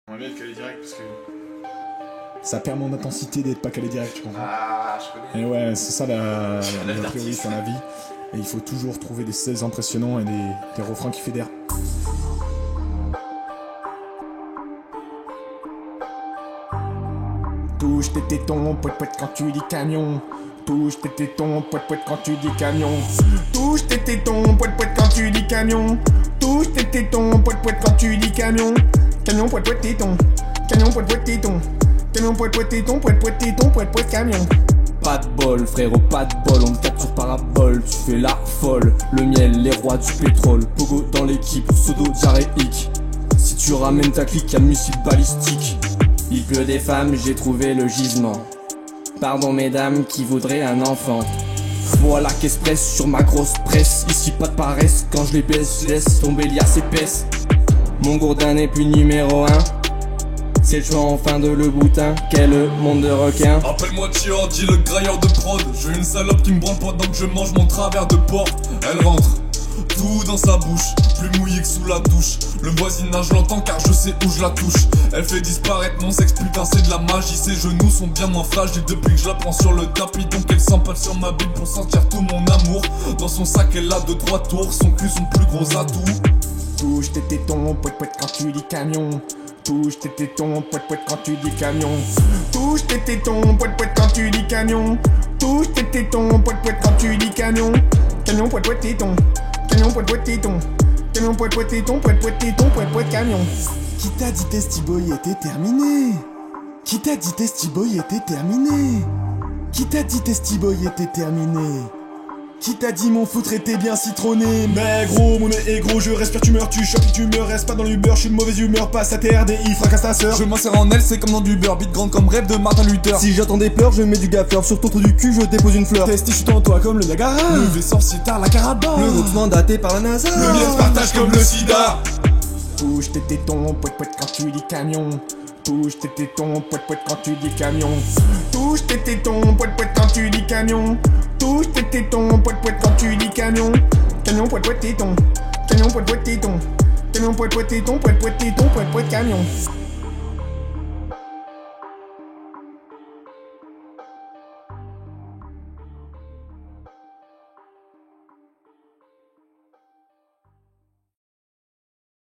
On va bien être calé direct parce que. Ça perd mon intensité d'être pas calé direct, tu comprends. Ah, je connais. Et ouais, c'est ça la d'artiste. priorité dans la vie. Et il faut toujours trouver des 16 impressionnants et des refrains qui fédèrent. Touche tes tétons, poète poète quand tu dis camion. Touche tes tétons, poète poète quand tu dis camion. Touche tes tétons, poète poète quand tu dis camion. Touche tes tétons, poète poète quand tu dis camion. Camion, poète poète téton. Camion, poète poète téton. Camion, poète poète téton, poète poète téton, poète poète camion. Pas de bol, frérot, pas de bol, on te capture parabole, tu fais la folle. Le miel, les rois du pétrole, Pogo dans l'équipe, pseudo diarrhéique. Si tu ramènes ta clique, y'a missile balistique. Il pleut des femmes, j'ai trouvé le gisement. Pardon mesdames qui voudraient un enfant. Voilà qu'express sur ma grosse presse. Ici pas de paresse, quand je les baisse, je laisse tomber liasse épaisse. Mon gourdin n'est plus numéro 1. C'est le choix enfin de le boutin. Quel monde de requin. Appelle-moi Thior, dis le grailleur de prod. J'ai une salope qui me branle pendant que je mange mon travers de porc. Elle rentre, tout dans sa bouche, plus mouillé que sous la douche. Le voisinage l'entend car je sais où je la touche. Elle fait disparaître mon sexe, putain c'est de la magie. Ses genoux sont bien moins fragiles depuis que je la prends sur le tapis. Donc elle s'empale sur ma bille pour sentir tout mon amour. Dans son sac elle a 2-3 tours, son cul son plus gros atout. Touche tes tétons, poète poète quand tu dis camion. Touche tes tétons, poète poète quand tu dis camion. Touche tes tétons, poète poète quand tu dis camion. Touche tes tétons, poète poète quand tu dis camion. Camion, poète poète téton. Camion, poète poète téton. Camion, poète poète téton, poète poète téton, poète poète camion. Qui t'a dit Testy Boy était terminé? Qui t'a dit Testy Boy était terminé? Qui t'a dit Testy Boy était terminé? Qui t'a dit mon foutre était bien citronné? Mais gros, mon nez est gros, je respire, tu meurs, tu chopes, tu meurs, reste pas dans l'Uber, je suis de mauvaise humeur, passe à TRDI, fracasse ta sœur. Je m'insère en elle, c'est comme dans du beurre, bite grande comme rêve de Martin Luther. Si j'entends des pleurs, je mets du gaffeur. Sur ton trou du cul, je dépose une fleur. Testy, je suis en toi comme le Niagara. Le vaisseau tard la carabane. Le groupe mandaté par la NASA. Le bien se partage comme le sida. Touche tes tétons, poète poète quand tu dis camion. Touche tes tétons, poète poète quand tu dis camion. Touche tes tétons, poète poète quand tu dis camion. Touche tes tétons, poète poète quand tu dis camion. Camion, poète poète téton. Camion, poète poète téton. Camion, poète poète téton, poète poète téton, poète poète camion.